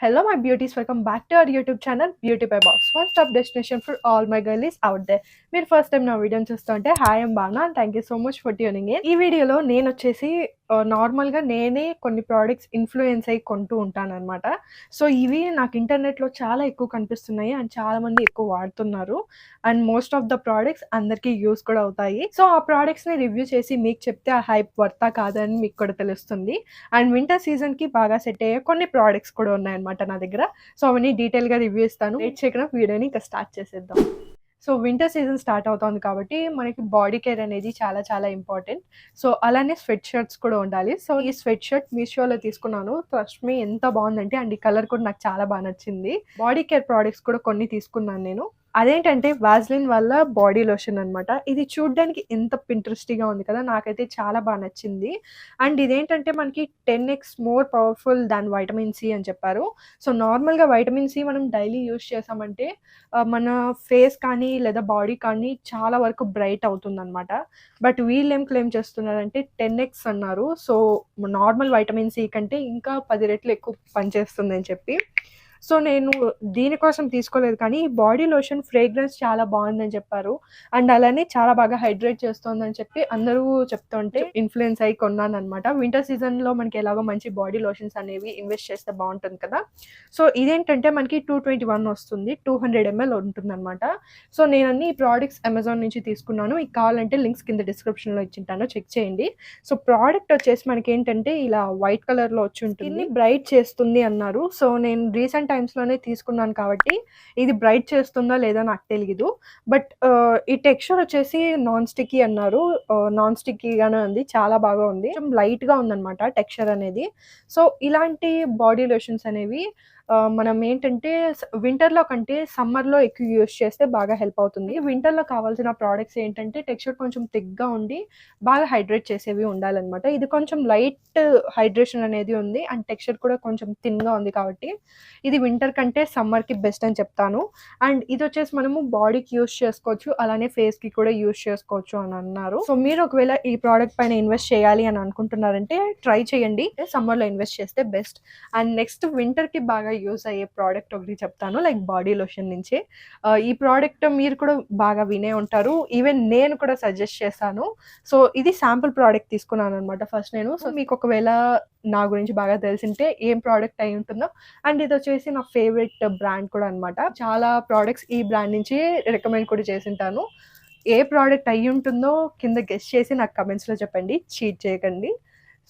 Hello, my beauties. Welcome back to our YouTube channel, Beauty by Boss. One stop destination for all my girlies out there. మీరు first time నా వీడియోని చూస్తుంటే hi and బాగున్నా and thank you so much for tuning in. ఈ వీడియోలో నేను వచ్చేసి నార్మల్గా నేనే కొన్ని ప్రోడక్ట్స్ ఇన్ఫ్లుయెన్స్ అయ్యి కొంటూ ఉంటాను అనమాట. సో ఇవి నాకు ఇంటర్నెట్లో చాలా ఎక్కువ కనిపిస్తున్నాయి అండ్ చాలా మంది ఎక్కువ వాడుతున్నారు and most of the products అందరికీ యూస్ కూడా అవుతాయి. సో ఆ ప్రోడక్ట్స్ని రివ్యూ చేసి మీకు చెప్తే ఆ హైప్ వర్తా కాదని మీకు కూడా తెలుస్తుంది. అండ్ వింటర్ సీజన్కి బాగా సెట్ అయ్యే కొన్ని ప్రోడక్ట్స్ కూడా ఉన్నాయన్నమాట నా దగ్గర. సో అవన్నీ డీటెయిల్గా రివ్యూ ఇస్తాను. లేట్ చేయకుండా వీడియోని ఇంకా స్టార్ట్ చేసేద్దాం. సో వింటర్ సీజన్ స్టార్ట్ అవుతుంది కాబట్టి మనకి బాడీ కేర్ అనేది చాలా చాలా ఇంపార్టెంట్. సో అలానే స్వెట్ షర్ట్స్ కూడా ఉండాలి. సో ఈ స్వెట్ షర్ట్ మీషోలో తీసుకున్నాను. ట్రస్ట్ మీ ఎంత బాగుందంటే అండ్ ఈ కలర్ కూడా నాకు చాలా బాగా నచ్చింది. బాడీ కేర్ ప్రోడక్ట్స్ కూడా కొన్ని తీసుకున్నాను నేను. అదేంటంటే వాజ్లిన్ వల్ల బాడీ లోషన్ అనమాట. ఇది చూడ్డానికి ఎంత పింట్రెస్టీగా ఉంది కదా, నాకైతే చాలా బాగా నచ్చింది. అండ్ ఇదేంటంటే మనకి 10x more powerful than vitamin C అని చెప్పారు. సో నార్మల్గా వైటమిన్ సి మనం డైలీ యూస్ చేసామంటే మన ఫేస్ కానీ లేదా బాడీ కానీ చాలా వరకు బ్రైట్ అవుతుంది అనమాట. బట్ వీళ్ళు ఏం క్లెయిమ్ చేస్తున్నారంటే 10x అన్నారు. సో నార్మల్ వైటమిన్ సి కంటే ఇంకా 10 రెట్లు ఎక్కువ పనిచేస్తుంది అని చెప్పి. సో నేను దీనికోసం తీసుకోలేదు కానీ బాడీ లోషన్ ఫ్రేగ్రెన్స్ చాలా బాగుందని చెప్పారు అండ్ అలానే చాలా బాగా హైడ్రేట్ చేస్తుందని చెప్పి అందరూ చెప్తుంటే ఇన్ఫ్లుయెన్స్ అయ్యి కొన్నాను అనమాట. వింటర్ సీజన్లో మనకి ఎలాగో మంచి బాడీ లోషన్స్ అనేవి ఇన్వెస్ట్ చేస్తే బాగుంటుంది కదా. సో ఇదేంటంటే మనకి 221 వస్తుంది, 200 ml ఉంటుంది అనమాట. సో నేను అన్ని ప్రోడక్ట్స్ అమెజాన్ నుంచి తీసుకున్నాను. మీకు కావాలంటే లింక్స్ కింద డిస్క్రిప్షన్లో ఇచ్చింటాను, చెక్ చేయండి. సో ప్రోడక్ట్ వచ్చేసి మనకి ఏంటంటే ఇలా వైట్ కలర్లో వచ్చి ఉంటుంది, బ్రైట్ చేస్తుంది అన్నారు. సో నేను రీసెంట్ టైమ్స్లోనే తీసుకున్నాను కాబట్టి ఇది బ్రైట్ చేస్తుందా లేదా నాకు తెలియదు. బట్ ఈ టెక్స్చర్ వచ్చేసి నాన్ స్టిక్కీ అన్నారు. నాన్ స్టిక్కీగానే ఉంది, చాలా బాగా ఉంది, కొంచెం లైట్గా ఉందన్నమాట టెక్స్చర్ అనేది. సో ఇలాంటి బాడీ లోషన్స్ అనేవి మనం ఏంటంటే వింటర్లో కంటే సమ్మర్లో ఎక్కువ యూస్ చేస్తే బాగా హెల్ప్ అవుతుంది. వింటర్లో కావాల్సిన ప్రోడక్ట్స్ ఏంటంటే టెక్స్చర్ కొంచెం థిక్గా ఉండి బాగా హైడ్రేట్ చేసేవి ఉండాలన్నమాట. ఇది కొంచెం లైట్ హైడ్రేషన్ అనేది ఉంది అండ్ టెక్స్చర్ కూడా కొంచెం థిన్గా ఉంది కాబట్టి ఇది వింటర్ కంటే సమ్మర్కి బెస్ట్ అని చెప్తాను. అండ్ ఇది వచ్చేసి మనము బాడీకి యూస్ చేసుకోవచ్చు, అలానే ఫేస్కి కూడా యూస్ చేసుకోవచ్చు అని అన్నారు. సో మీరు ఒకవేళ ఈ ప్రోడక్ట్ పైన ఇన్వెస్ట్ చేయాలి అని అనుకుంటున్నారంటే ట్రై చేయండి, సమ్మర్లో ఇన్వెస్ట్ చేస్తే బెస్ట్. అండ్ నెక్స్ట్ వింటర్కి బాగా యూస్ అయ్యే ప్రోడక్ట్ ఒకటి చెప్తాను, లైక్ బాడీ లోషన్ నుంచి. ఈ ప్రోడక్ట్ మీరు కూడా బాగా వినే ఉంటారు, ఈవెన్ నేను కూడా సజెస్ట్ చేశాను. సో ఇది శాంపుల్ ప్రోడక్ట్ తీసుకున్నాను అనమాట ఫస్ట్ నేను. సో మీకు ఒకవేళ నా గురించి బాగా తెలిసింటే ఏం ప్రోడక్ట్ అయి ఉంటుందో. అండ్ ఇది వచ్చేసి నా ఫేవరెట్ బ్రాండ్ కూడా అనమాట. చాలా ప్రోడక్ట్స్ ఈ బ్రాండ్ నుంచి రికమెండ్ కూడా చేసింటాను. ఏ ప్రోడక్ట్ అయి ఉంటుందో కింద గెస్ట్ చేసి నాకు కమెంట్స్లో చెప్పండి, చీట్ చేయకండి.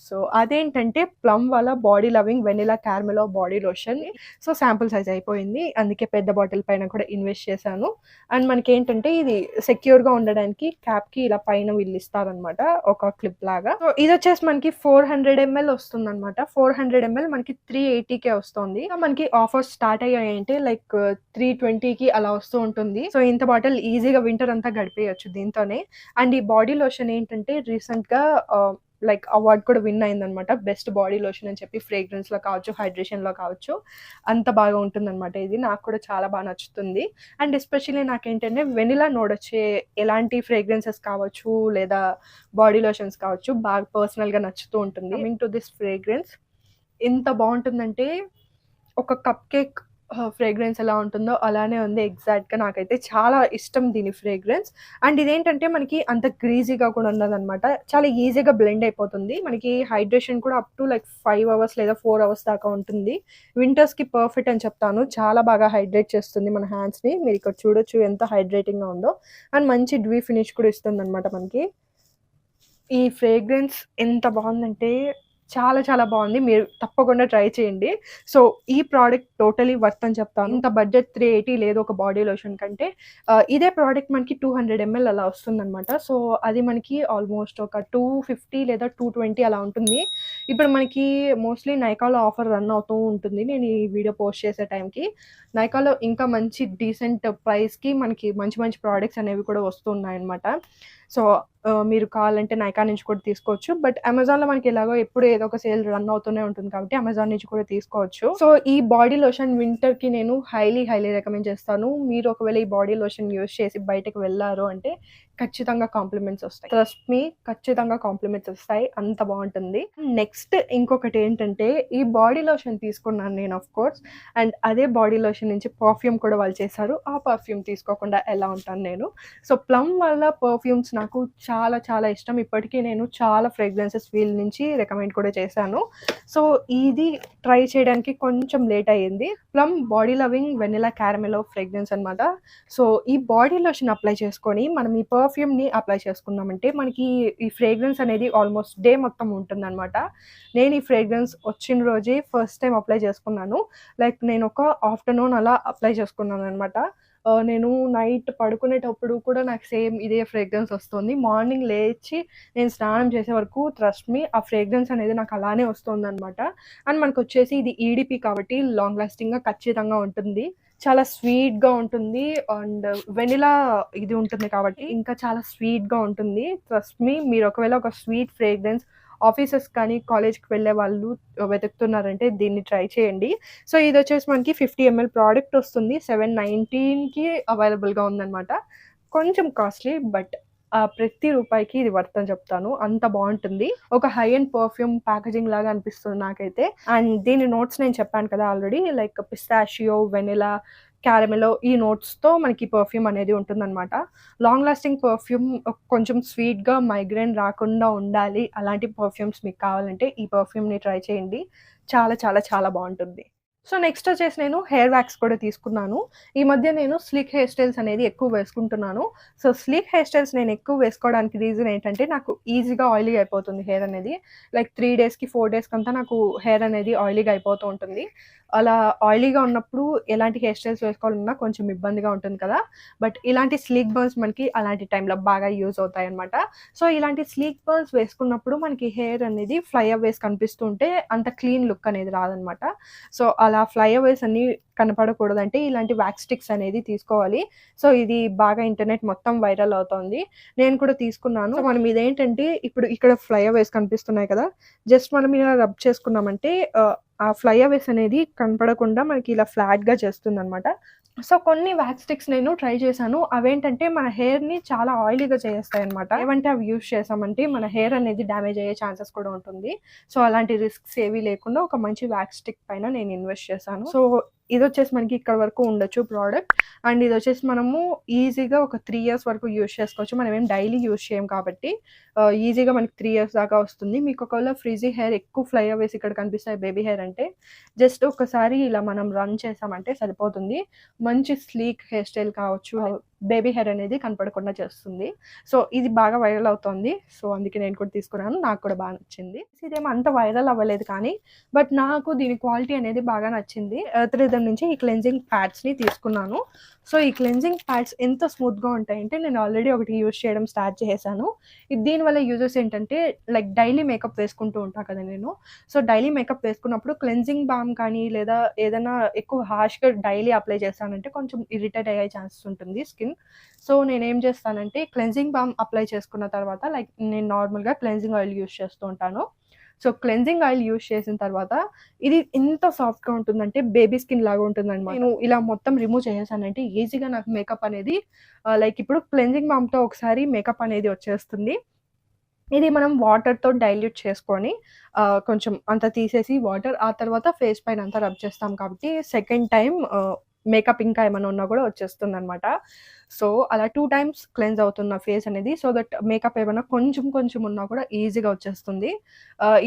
సో అదేంటంటే ప్లమ్ వల్ల body loving vanilla caramello body lotion. So sample size అయిపోయింది, అందుకే పెద్ద బాటిల్ పైన కూడా ఇన్వెస్ట్ చేశాను. అండ్ మనకి ఏంటంటే ఇది సెక్యూర్గా ఉండడానికి క్యాప్కి ఇలా పైన వీళ్ళు ఇస్తారనమాట ఒక క్లిప్ లాగా. సో ఇది వచ్చేసి మనకి 400 ml వస్తుంది అనమాట. 400 ml మనకి 380కే వస్తుంది. మనకి ఆఫర్స్ స్టార్ట్ అయ్యాయంటే లైక్ 320కి అలా వస్తూ ఉంటుంది. సో ఇంత బాటిల్ ఈజీగా వింటర్ అంతా గడిపేయచ్చు దీంతోనే. అండ్ ఈ బాడీ లోషన్ ఏంటంటే రీసెంట్గా లైక్ అవార్డ్ కూడా విన్ అయిందనమాట, బెస్ట్ బాడీ లోషన్ అని చెప్పి. ఫ్రేగ్రెన్స్లో కావచ్చు, హైడ్రేషన్లో కావచ్చు, అంత బాగా ఉంటుందన్నమాట. ఇది నాకు కూడా చాలా బాగా నచ్చుతుంది. అండ్ ఎస్పెషల్లీ నాకేంటంటే వెనిలా నోడ్ వచ్చే ఎలాంటి ఫ్రేగ్రెన్సెస్ కావచ్చు లేదా బాడీ లోషన్స్ కావచ్చు బాగా పర్సనల్గా నచ్చుతూ ఉంటుంది. కమింగ్ టు దిస్ ఫ్రేగ్రెన్స్ ఎంత బాగుంటుందంటే ఒక కప్ కేక్ ఫ్రేగ్రెన్స్ ఎలా ఉంటుందో అలానే ఉంది ఎగ్జాక్ట్గా. నాకైతే చాలా ఇష్టం దీని ఫ్రేగ్రెన్స్. అండ్ ఇదేంటంటే మనకి అంత గ్రీజీగా కూడా ఉన్నదనమాట, చాలా ఈజీగా బ్లెండ్ అయిపోతుంది. మనకి హైడ్రేషన్ కూడా అప్ టు లైక్ 5 hours లేదా 4 hours దాకా ఉంటుంది. వింటర్స్కి పర్ఫెక్ట్ అని చెప్తాను, చాలా బాగా హైడ్రేట్ చేస్తుంది మన హ్యాండ్స్ని. మీరు ఇక్కడ చూడొచ్చు ఎంత హైడ్రేటింగ్గా ఉందో. అండ్ మంచి డ్యూ ఫినిష్ కూడా ఇస్తుంది అనమాట మనకి. ఈ ఫ్రేగ్రెన్స్ ఎంత బాగుందంటే చాలా చాలా బాగుంది, మీరు తప్పకుండా ట్రై చేయండి. సో ఈ ప్రోడక్ట్ టోటలీ వర్త్ అని చెప్తాను. ఇంత బడ్జెట్ 380 లేదు ఒక బాడీ లోషన్ కంటే. ఇదే ప్రోడక్ట్ మనకి 200 ml అలా వస్తుందన్నమాట. సో అది మనకి ఆల్మోస్ట్ ఒక 250 లేదా 220 అలా ఉంటుంది. ఇప్పుడు మనకి మోస్ట్లీ నైకాలో ఆఫర్ రన్ అవుతూ ఉంటుంది. నేను ఈ వీడియో పోస్ట్ చేసే టైంకి నైకాలో ఇంకా మంచి డీసెంట్ ప్రైస్కి మనకి మంచి మంచి ప్రోడక్ట్స్ అనేవి కూడా వస్తున్నాయి అనమాట. సో మీరు కావాలంటే నైకా నుంచి కూడా తీసుకోవచ్చు. బట్ అమెజాన్‌లో మనకి ఎలాగో ఎప్పుడు ఏదో ఒక సేల్ రన్ అవుతూనే ఉంటుంది కాబట్టి అమెజాన్ నుంచి కూడా తీసుకోవచ్చు. సో, ఈ బాడీ లోషన్ వింటర్‌కి నేను హైలీ రికమెండ్ చేస్తాను. మీరు ఒకవేళ ఈ బాడీ లోషన్ యూజ్ చేసి బయటకి వెళ్లారు అంటే ఖచ్చితంగా కాంప్లిమెంట్స్ ఒస్తాయి. ట్రస్ట్ మీ, ఖచ్చితంగా కాంప్లిమెంట్స్ ఒస్తాయి. అంత బావుంటుంది. నెక్స్ట్ ఇంకొకటేంటంటే ఈ బాడీ లోషన్ తీసుకున్నాను నేను ఆఫ్ కోర్స్. అండ్ అదే బాడీ లోషన్ నుంచి పర్ఫ్యూమ్ కూడా వాళ్ళు చేశారు. ఆ పర్ఫ్యూమ్ తీసుకోకుండా ఎలా ఉంటాను నేను. సో, ప్లమ్ వాళ్ళ పర్ఫ్యూమ్స్ నాకు చాలా ఇష్టం. ఇప్పటికి నేను చాలా ఫ్రేగ్రెన్సెస్ వీళ్ళ నుంచి రికమెండ్ కూడా చేశాను. సో, ఇది ట్రై చేయడానికి కొంచెం లేట్ అయ్యింది. Plum body loving vanilla caramel fragrance అనమాట. సో, ఈ బాడీ లోషన్ అప్లై చేసుకొని మనం ఈ పర్ఫ్యూమ్‌ని అప్లై చేసుకున్నామంటే మనకి ఈ ఫ్రేగ్రెన్స్ అనేది ఆల్మోస్ట్ డే మొత్తం ఉంటుందనమాట. నేను ఈ ఫ్రేగ్రెన్స్ వచ్చిన రోజే ఫస్ట్ టైమ్ అప్లై చేసుకున్నాను. లైక్ నేను ఒక ఆఫ్టర్‌నూన్ అలా అప్లై చేసుకున్నాననమాట. నేను నైట్ పడుకునేటప్పుడు కూడా నాకు సేమ్ ఇదే ఫ్రేగ్రెన్స్ వస్తుంది. మార్నింగ్ లేచి నేను స్నానం చేసే వరకు ట్రస్ట్ మీ ఆ ఫ్రేగ్రెన్స్ అనేది నాకు అలానే వస్తుందనమాట. అండ్ మనకొచ్చేసి ఇది ఈడీపీ కాబట్టి లాంగ్ లాస్టింగ్‌గా ఖచ్చితంగా ఉంటుంది. చాలా స్వీట్‌గా ఉంటుంది. అండ్ వెనిలా ఇది ఉంటుంది కాబట్టి ఇంకా చాలా స్వీట్‌గా ఉంటుంది. ట్రస్ట్ మీ మీరు ఒకవేళ ఒక స్వీట్ ఫ్రేగ్రెన్స్ ఆఫీసెస్ కానీ, కాలేజ్‌కి వెళ్ళే వాళ్ళు వెతుకుతున్నారంటే దీన్ని ట్రై చేయండి. సో, ఇదొచ్చేసి మనకి 50 ఎంఎల్ ప్రోడక్ట్ వస్తుంది. 719కి అవైలబుల్‌గా ఉందనమాట. కొంచెం కాస్ట్‌లీ బట్ ప్రతి రూపాయికి ఇది వర్త్ అని చెప్తాను. అంత బావుంటుంది. ఒక హై ఎండ్ పర్ఫ్యూమ్ ప్యాకేజింగ్ లాగా అనిపిస్తుంది నాకైతే. అండ్ దీని నోట్స్ నేను చెప్పాను కదా ఆల్రెడీ లైక్ పిస్తాషియో, వెనిలా, క్యారమెలో ఈ నోట్స్‌తో మనకి పర్ఫ్యూమ్ అనేది ఉంటుందనమాట. లాంగ్ లాస్టింగ్ పర్ఫ్యూమ్ కొంచెం స్వీట్‌గా మైగ్రేన్ రాకుండా ఉండాలి. అలాంటి పర్ఫ్యూమ్స్ మీకు కావాలంటే ఈ పర్ఫ్యూమ్‌ని ట్రై చేయండి. చాలా బావుంటుంది. సో, నెక్స్ట్ వచ్చేసి నేను హెయిర్ వ్యాక్స్ కూడా తీసుకున్నాను. ఈ మధ్య నేను స్లిక్ హెయిర్ స్టైల్స్ అనేది ఎక్కువ వేసుకుంటున్నాను. సో, స్లిక్ హెయిర్ స్టైల్స్ నేను ఎక్కువ వేసుకోవడానికి రీజన్ ఏంటంటే నాకు ఈజీగా ఆయిలీగా అయిపోతుంది హెయిర్ అనేది. లైక్ 3 డేస్‌కి, 4 డేస్‌కంతా నాకు హెయిర్ అనేది ఆయిలీగా అయిపోతూ ఉంటుంది. అలా ఆయిలీగా ఉన్నప్పుడు ఎలాంటి హెయిర్ స్టైల్స్ వేసుకోవాలన్నా కొంచెం ఇబ్బందిగా ఉంటుంది కదా! బట్ ఇలాంటి స్లీక్ బర్న్స్ మనకి అలాంటి టైంలో బాగా యూజ్ అవుతాయన్నమాట. సో, ఇలాంటి స్లీక్ బర్న్స్ వేసుకున్నప్పుడు మనకి హెయిర్ అనేది ఫ్లైఅవేస్ కనిపిస్తూ ఉంటే అంత క్లీన్ లుక్ అనేది రాదనమాట. సో, అలా ఫ్లైఅవేస్ అన్నీ కనపడకూడదంటే ఇలాంటి వ్యాక్స్ స్టిక్స్ అనేది తీసుకోవాలి. సో, ఇది బాగా ఇంటర్నెట్ మొత్తం వైరల్ అవుతోంది. నేను కూడా తీసుకున్నాను. సో, మనం ఇదేంటంటే ఇప్పుడు ఇక్కడ ఫ్లైఅవేస్ కనిపిస్తున్నాయి కదా! జస్ట్ మనం ఇలా రబ్ చేసుకున్నామంటే ఆ ఫ్లైఅవేస్ అనేది కనపడకుండా మనకి ఇలా ఫ్లాట్‌గా చేస్తుందనమాట. సో, కొన్ని వ్యాక్స్ స్టిక్స్ నేను ట్రై చేశాను. అవేంటంటే మన హెయిర్‌ని చాలా ఆయిలీగా చేసేస్తాయన్నమాట. ఏవంటే అవి యూజ్ చేసామంటే మన హెయిర్ అనేది డ్యామేజ్ అయ్యే ఛాన్సెస్ కూడా ఉంటుంది. సో, అలాంటి రిస్క్స్ ఏవి లేకుండా ఒక మంచి వ్యాక్స్ స్టిక్ పైన నేను ఇన్వెస్ట్ చేశాను. సో, ఇదొచ్చేసి మనకి ఇక్కడ వరకు ఉండొచ్చు ప్రోడక్ట్. అండ్ ఇదొచ్చేసి మనము ఈజీగా ఒక 3 ఇయర్స్ వరకు యూజ్ చేసుకోవచ్చు. మనమేం డైలీ యూజ్ చేయం కాబట్టి ఈజీగా మనకి 3 ఇయర్స్ దాకా వస్తుంది. మీకు ఒకవేళ ఫ్రిజీ హెయిర్ ఎక్కువ ఫ్లైఅవేస్ ఇక్కడ కనిపిస్తాయి బేబీ హెయిర్ అంటే జస్ట్ ఒకసారి ఇలా మనం రన్ చేసామంటే సరిపోతుంది. మంచి స్లీక్ హెయిర్ స్టైల్ కావచ్చు. బేబీ హెయిర్ అనేది కనపడకుండా చేస్తుంది. సో, ఇది బాగా వైరల్ అవుతోంది. సో, అందుకే నేను కూడా తీసుకున్నాను. నాకు కూడా బాగా నచ్చింది. ఇదేమో అంత వైరల్ అవ్వలేదు కానీ బట్ నాకు దీని క్వాలిటీ అనేది బాగా నచ్చింది. ఎర్త్ రిథమ్ నుంచి ఈ క్లెన్జింగ్ ప్యాడ్స్‌ని తీసుకున్నాను. సో, ఈ క్లెన్జింగ్ ప్యాడ్స్ ఎంత స్మూత్‌గా ఉంటాయంటే నేను ఆల్రెడీ ఒకటి యూజ్ చేయడం స్టార్ట్ చేసేసాను. దీనివల్ల యూజెస్ ఏంటంటే లైక్ డైలీ మేకప్ వేసుకుంటూ ఉంటా కదా నేను. సో, డైలీ మేకప్ వేసుకున్నప్పుడు క్లెన్జింగ్ బామ్ కానీ లేదా ఏదైనా ఎక్కువ హార్ష్‌గా డైలీ అప్లై చేశానంటే కొంచెం ఇరిటేట్ అయ్యే ఛాన్సెస్ ఉంటుంది స్కిన్. సో, నేనేం చేస్తానంటే క్లెన్జింగ్ బామ్ అప్లై చేసుకున్న తర్వాత లైక్ నేను నార్మల్‌గా క్లెన్జింగ్ ఆయిల్ యూజ్ చేస్తూ ఉంటాను. సో, క్లెన్జింగ్ ఆయిల్ యూజ్ చేసిన తర్వాత ఇది ఎంత సాఫ్ట్‌గా ఉంటుందంటే బేబీ స్కిన్ లాగా ఉంటుందనమాట. నేను ఇలా మొత్తం రిమూవ్ చేసేసానంటే ఈజీగా నాకు మేకప్ అనేది లైక్ ఇప్పుడు క్లెన్జింగ్ బామ్‌తో ఒకసారి మేకప్ అనేది వచ్చేస్తుంది. ఇది మనం వాటర్‌తో డైల్యూట్ చేసుకొని కొంచెం అంత తీసేసి వాటర్ ఆ తర్వాత ఫేస్ పైన అంతా రబ్ చేస్తాం కాబట్టి సెకండ్ టైమ్ మేకప్ ఇంకా ఏమన్నా ఉన్నా కూడా వచ్చేస్తుందనమాట. సో, అలా 2 టైమ్స్ క్లెన్స్ అవుతుంది నా ఫేస్ అనేది. సో దట్ మేకప్ ఏమన్నా కొంచెం ఉన్నా కూడా ఈజీగా వచ్చేస్తుంది.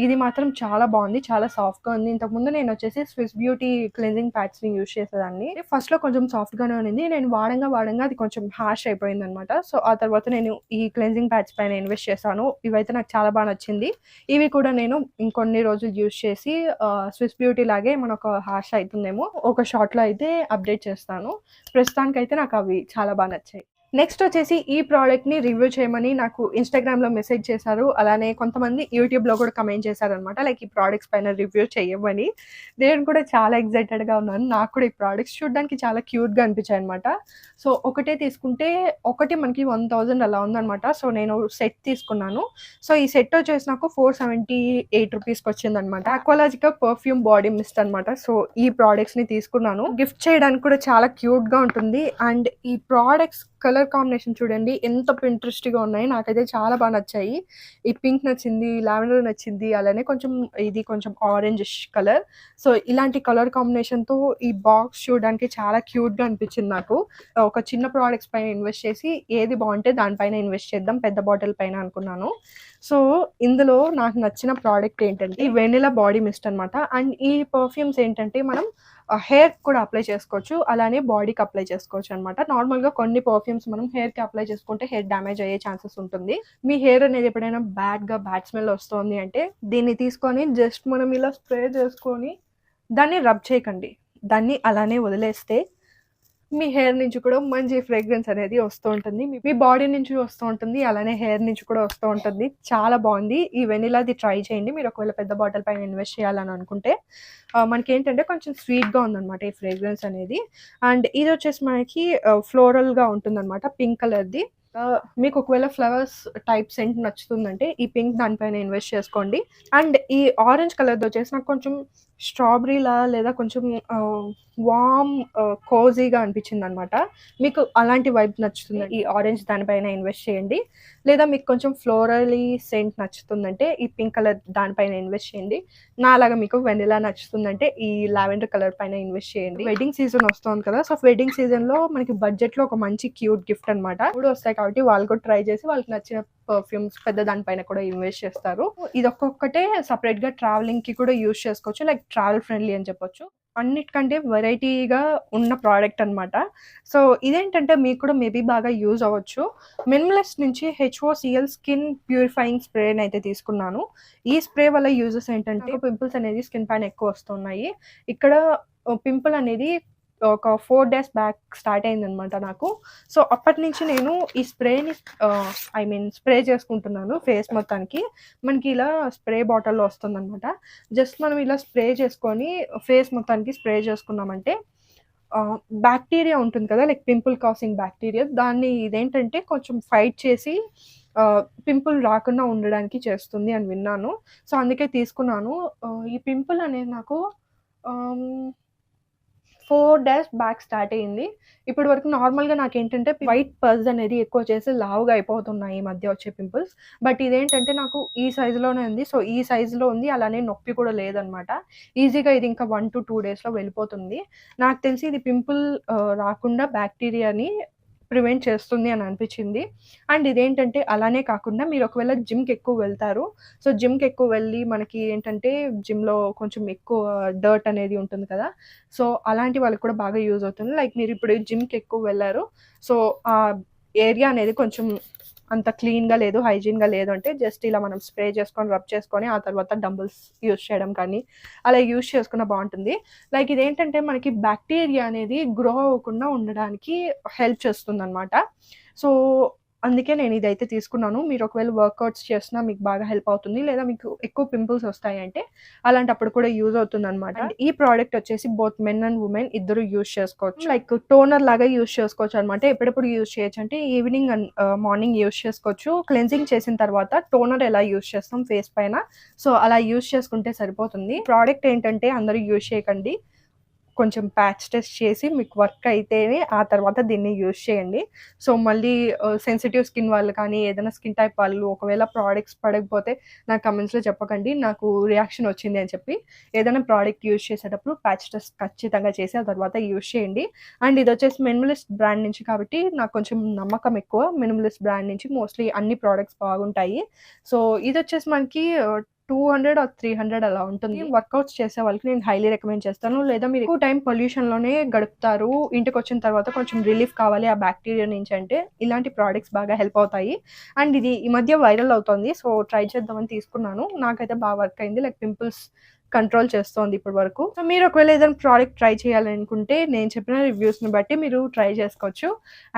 ఇది మాత్రం చాలా బావుంది. చాలా సాఫ్ట్‌గా ఉంది. ఇంతకుముందు నేనొచ్చేసి స్విస్ బ్యూటీ క్లెన్జింగ్ ప్యాడ్స్‌ని యూజ్ చేసేదాన్ని. ఫస్ట్‌లో కొంచెం సాఫ్ట్‌గానే ఉన్నింది. నేను వాడంగా అది కొంచెం హార్ష్ అయిపోయిందనమాట. సో, ఆ తర్వాత నేను ఈ క్లెన్జింగ్ ప్యాడ్స్ పైన ఇన్వెస్ట్ చేశాను. ఇవైతే నాకు చాలా బా నచ్చింది. ఇవి కూడా నేను ఇంకొన్ని రోజులు యూజ్ చేసి స్విస్ బ్యూటీ లాగే మనకు హార్ష్ అయితుందేమో ఒక షార్ట్‌లో అయితే అప్డేట్ చేస్తాను. ప్రస్తుతానికైతే నాకు అవి చాలా బా నచ్చాయి. నెక్స్ట్ వచ్చేసి ఈ ప్రోడక్ట్‌ని రివ్యూ చేయమని నాకు ఇన్‌స్టాగ్రామ్‌లో మెసేజ్ చేశారు. అలానే కొంతమంది యూట్యూబ్‌లో కూడా కమెంట్ చేశారనమాట. లైక్ ఈ ప్రొడక్ట్స్ పైన రివ్యూ చెయ్యమని. నేను కూడా చాలా ఎక్సైటెడ్‌గా ఉన్నాను. నాకు కూడా ఈ ప్రొడక్ట్స్ చూడడానికి చాలా క్యూట్‌గా అనిపించాయనమాట. సో, ఒకటే తీసుకుంటే ఒకటి మనకి 1000 అలా ఉందనమాట. సో, నేను సెట్ తీసుకున్నాను. సో, ఈ సెట్ వచ్చేసి నాకు 478 రూపీస్‌కి వచ్చిందనమాట. అక్వాలాజికా పర్ఫ్యూమ్ బాడీ మిస్ట్ అనమాట. సో, ఈ ప్రొడక్ట్స్‌ని తీసుకున్నాను. గిఫ్ట్ చేయడానికి కూడా చాలా క్యూట్‌గా ఉంటుంది. అండ్ ఈ ప్రొడక్ట్స్ కలర్ కాంబినేషన్ చూడండి ఎంత పింట్రెస్ట్‌గా ఉన్నాయి. నాకైతే చాలా బాగా నచ్చాయి. ఈ పింక్ నచ్చింది, లావెండర్ నచ్చింది. అలానే ఇది కొంచెం ఆరెంజిష్ కలర్. సో, ఇలాంటి కలర్ కాంబినేషన్‌తో ఈ బాక్స్ చూడడానికి చాలా క్యూట్‌గా అనిపించింది నాకు. ఒక చిన్న ప్రొడక్ట్స్ పైన ఇన్వెస్ట్ చేసి ఏది బాగుంటే దానిపైన ఇన్వెస్ట్ చేద్దాం పెద్ద బాటిల్ పైన అనుకున్నాను. సో, ఇందులో నాకు నచ్చిన ప్రోడక్ట్ ఏంటంటే ఈ వెనిలా బాడీ మిస్ట్ అనమాట. అండ్ ఈ పర్ఫ్యూమ్స్ ఏంటంటే మనం హెయిర్‌కి కూడా అప్లై చేసుకోవచ్చు. అలానే బాడీకి అప్లై చేసుకోవచ్చు అనమాట. నార్మల్‌గా కొన్ని పర్ఫ్యూమ్స్ మనం హెయిర్‌కి అప్లై చేసుకుంటే హెయిర్ డ్యామేజ్ అయ్యే ఛాన్సెస్ ఉంటుంది. మీ హెయిర్ అనేది ఎప్పుడైనా బ్యాడ్ స్మెల్ వస్తోంది అంటే దీన్ని తీసుకొని జస్ట్ మనం ఇలా స్ప్రే చేసుకొని దాన్ని రబ్ చేయకండి. దాన్ని అలానే వదిలేస్తే మీ హెయిర్ నుంచి కూడా మంచి ఫ్రేగ్రెన్స్ అనేది వస్తూ ఉంటుంది. మీ బాడీ నుంచి వస్తూ ఉంటుంది. అలానే హెయిర్ నుంచి కూడా వస్తూ ఉంటుంది. చాలా బాగుంది. ఈ వెనిలాది ట్రై చేయండి. మీరు ఒకవేళ పెద్ద బాటిల్ పైన ఇన్వెస్ట్ చేయాలని అనుకుంటే. మనకేంటంటే కొంచెం స్వీట్‌గా ఉందనమాట ఈ ఫ్రేగ్రెన్స్ అనేది. అండ్ ఇది వచ్చేసి మనకి ఫ్లోరల్‌గా ఉంటుందనమాట. పింక్ కలర్‌ది. మీకు ఒకవేళ ఫ్లవర్స్ టైప్ సెంట్ నచ్చుతుందంటే ఈ పింక్ దానిపైన ఇన్వెస్ట్ చేసుకోండి. అండ్ ఈ ఆరెంజ్ కలర్‌ది వచ్చేసి నాకు కొంచెం స్ట్రాబెర్రీలా లేదా కొంచెం వార్మ్ కోజీగా అనిపించిందనమాట. మీకు అలాంటి వైబ్ నచ్చుతుంది ఈ ఆరెంజ్ దానిపైన ఇన్వెస్ట్ చేయండి. లేదా మీకు కొంచెం ఫ్లోరలీ సెంట్ నచ్చుతుందంటే ఈ పింక్ కలర్ దానిపైన ఇన్వెస్ట్ చేయండి. నాలాగా మీకు వెనిలా నచ్చుతుందంటే ఈ లావెండర్ కలర్ పైన ఇన్వెస్ట్ చేయండి. వెడ్డింగ్ సీజన్ వస్తుంది కదా! సో, వెడ్డింగ్ సీజన్‌లో మనకి బడ్జెట్‌లో ఒక మంచి క్యూట్ గిఫ్ట్ అనమాట. 3 వస్తాయి కాబట్టి వాళ్ళు కూడా ట్రై చేసి వాళ్ళకి నచ్చిన పర్ఫ్యూమ్స్ పెద్ద దానిపైన కూడా ఇన్వెస్ట్ చేస్తారు. ఇది ఒక్కొక్కటే సెపరేట్‌గా ట్రావెలింగ్‌కి కూడా యూజ్ చేసుకోవచ్చు. లైక్ ట్రావెల్ ఫ్రెండ్లీ అని చెప్పొచ్చు. అన్నిటికంటే వెరైటీగా ఉన్న ప్రోడక్ట్ అనమాట. సో, ఇదేంటంటే మీకు కూడా మేబీ బాగా యూజ్ అవ్వచ్చు. మినిమలిస్ట్ నుంచి HOCL స్కిన్ ప్యూరిఫైయింగ్ స్ప్రేని అయితే తీసుకున్నాను. ఈ స్ప్రే వల్ల యూజెస్ ఏంటంటే పింపుల్స్ అనేది స్కిన్ పైన ఎక్కువ వస్తున్నాయి. ఇక్కడ పింపుల్ అనేది ఒక 4 డేస్ బ్యాక్ స్టార్ట్ అయిందనమాట నాకు. సో, అప్పటి నుంచి నేను ఈ స్ప్రేని స్ప్రే చేసుకుంటున్నాను ఫేస్ మొత్తానికి. మనకి ఇలా స్ప్రే బాటిల్‌లో వస్తుందనమాట. జస్ట్ మనం ఇలా స్ప్రే చేసుకొని ఫేస్ మొత్తానికి స్ప్రే చేసుకున్నామంటే బ్యాక్టీరియా ఉంటుంది కదా! లైక్ పింపుల్ కాసింగ్ బ్యాక్టీరియా దాన్ని ఇదేంటంటే కొంచెం ఫైట్ చేసి పింపుల్ రాకుండా ఉండడానికి చేస్తుంది అని విన్నాను. సో, అందుకే తీసుకున్నాను. ఈ పింపుల్ అనేది నాకు 4 డేస్ బ్యాక్ స్టార్ట్ అయింది. ఇప్పటి వరకు నార్మల్‌గా నాకేంటంటే వైట్ పజ్ అనేది ఎక్కువ చేసి లావుగా అయిపోతున్నాయి ఈ మధ్య వచ్చే పింపుల్స్. బట్ ఇదేంటంటే నాకు ఈ సైజ్‌లోనే ఉంది. సో, ఈ సైజ్‌లో ఉంది. అలానే నొప్పి కూడా లేదనమాట. ఈజీగా ఇది ఇంకా 1-2 డేస్‌లో వెళ్ళిపోతుంది. నాకు తెలిసి ఇది పింపుల్ రాకుండా బ్యాక్టీరియాని ప్రివెంట్ చేస్తుంది అని అనిపించింది. అండ్ ఇదేంటంటే అలానే కాకుండా మీరు ఒకవేళ జిమ్‌కి ఎక్కువ వెళ్తారు. సో, జిమ్‌కి ఎక్కువ వెళ్ళి మనకి ఏంటంటే జిమ్‌లో కొంచెం ఎక్కువ డర్ట్ అనేది ఉంటుంది కదా! సో, అలాంటి వాళ్ళకి కూడా బాగా యూజ్ అవుతుంది. లైక్ మీరు ఇప్పుడు జిమ్‌కి ఎక్కువ వెళ్లారు. సో, ఆ ఏరియా అనేది కొంచెం అంత క్లీన్‌గా లేదు, హైజీన్‌గా లేదు అంటే జస్ట్ ఇలా మనం స్ప్రే చేసుకొని, రబ్ చేసుకొని ఆ తర్వాత డంబుల్స్ యూజ్ చేయడం కానీ అలా యూజ్ చేసుకున్న బావుంటుంది. లైక్ ఇదేంటంటే మనకి బ్యాక్టీరియా అనేది గ్రో అవ్వకుండా ఉండడానికి హెల్ప్ చేస్తుందనమాట. సో, అందుకే నేను ఇదైతే తీసుకున్నాను. మీరు ఒకవేళ వర్కౌట్స్ చేసినా మీకు బాగా హెల్ప్ అవుతుంది. లేదా మీకు ఎక్కువ పింపుల్స్ వస్తాయంటే అలాంటప్పుడు కూడా యూజ్ అవుతుందనమాట. అండ్ ఈ ప్రోడక్ట్ వచ్చేసి బోత్ మెన్ అండ్ వుమెన్ ఇద్దరు యూజ్ చేసుకోవచ్చు. లైక్ టోనర్ లాగా యూజ్ చేసుకోవచ్చు అనమాట. ఎప్పుడెప్పుడు యూజ్ చేయొచ్చు అంటే ఈవినింగ్ అండ్ మార్నింగ్ యూజ్ చేసుకోవచ్చు. క్లెన్జింగ్ చేసిన తర్వాత టోనర్ ఎలా యూజ్ చేస్తాం ఫేస్ పైన సో, అలా యూజ్ చేసుకుంటే సరిపోతుంది. ప్రోడక్ట్ ఏంటంటే అందరూ యూజ్ చేయకండి. కొంచెం ప్యాచ్ టెస్ట్ చేసి మీకు వర్క్ అయితేనే ఆ తర్వాత దీన్ని యూజ్ చేయండి. సో, మళ్ళీ సెన్సిటివ్ స్కిన్ వాళ్ళు కానీ, ఏదైనా స్కిన్ టైప్ వాళ్ళు ఒకవేళ ప్రోడక్ట్స్ పడకపోతే నాకు కమెంట్స్‌లో చెప్పకండి. నాకు రియాక్షన్ వచ్చింది అని చెప్పి. ఏదైనా ప్రోడక్ట్ యూజ్ చేసేటప్పుడు ప్యాచ్ టెస్ట్ ఖచ్చితంగా చేసి ఆ తర్వాత యూజ్ చేయండి. అండ్ ఇదొచ్చేసి మినిమలిస్ట్ బ్రాండ్ నుంచి కాబట్టి నాకు కొంచెం నమ్మకం ఎక్కువ. మినిమలిస్ట్ బ్రాండ్ నుంచి మోస్ట్‌లీ అన్ని ప్రోడక్ట్స్ బాగుంటాయి. సో, ఇదొచ్చేసి మనకి 200 ఆర్ 300 అలా ఉంటుంది. వర్కౌట్స్ చేసే వాళ్ళకి నేను హైలీ రికమెండ్ చేస్తాను. లేదా మీరు ఎక్కువ టైం పొల్యూషన్‌లోనే గడుపుతారు. ఇంటికొచ్చిన తర్వాత కొంచెం రిలీఫ్ కావాలి ఆ బ్యాక్టీరియా నుంచి అంటే ఇలాంటి ప్రొడక్ట్స్ బాగా హెల్ప్ అవుతాయి. అండ్ ఇది ఈ మధ్య వైరల్ అవుతుంది. సో, ట్రై చేద్దామని తీసుకున్నాను. నాకైతే బాగా వర్క్ అయింది. లైక్ పింపుల్స్ కంట్రోల్ చేస్తోంది ఇప్పటి వరకు. సో మీరు ఒకవేళ ఏదైనా ప్రోడక్ట్ ట్రై చేయాలనుకుంటే నేను చెప్పిన రివ్యూస్ని బట్టి మీరు ట్రై చేసుకోవచ్చు.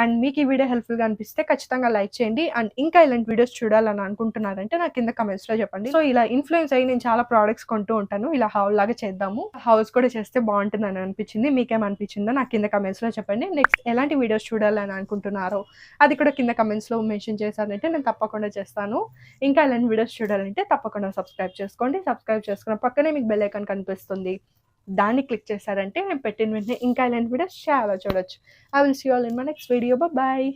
అండ్ మీకు ఈ వీడియో హెల్ప్ఫుల్గా అనిపిస్తే ఖచ్చితంగా లైక్ చేయండి. అండ్ ఇంకా ఇలాంటి వీడియోస్ చూడాలని అనుకుంటున్నారంటే నాకు కింద కమెంట్స్లో చెప్పండి. సో ఇలా ఇన్ఫ్లుయెన్స్ అయ్యి నేను చాలా ప్రోడక్ట్స్ కొంటూ ఉంటాను. ఇలా హౌల్ లాగా చేద్దాము, హౌస్ కూడా చేస్తే బాగుంటుంది అని అనిపించింది. మీకేమనిపించిందో నాకు కింద కమెంట్స్లో చెప్పండి. నెక్స్ట్ ఎలాంటి వీడియోస్ చూడాలని అనుకుంటున్నారో అది కూడా కింద కమెంట్స్లో మెన్షన్ చేశారంటే నేను తప్పకుండా చేస్తాను. ఇంకా ఇలాంటి వీడియోస్ చూడాలంటే తప్పకుండా సబ్స్క్రైబ్ చేసుకోండి. సబ్స్క్రైబ్ చేసుకున్న పక్కనే మీకు బెల్ ఐకాన్ కనిపిస్తుంది, దాన్ని క్లిక్ చేశారంటే నేను పెట్టిన వెంటనే ఇంకా ఇలాంటి వీడియోస్ చాలా చూడొచ్చు. I will see you all in my next video. Bye.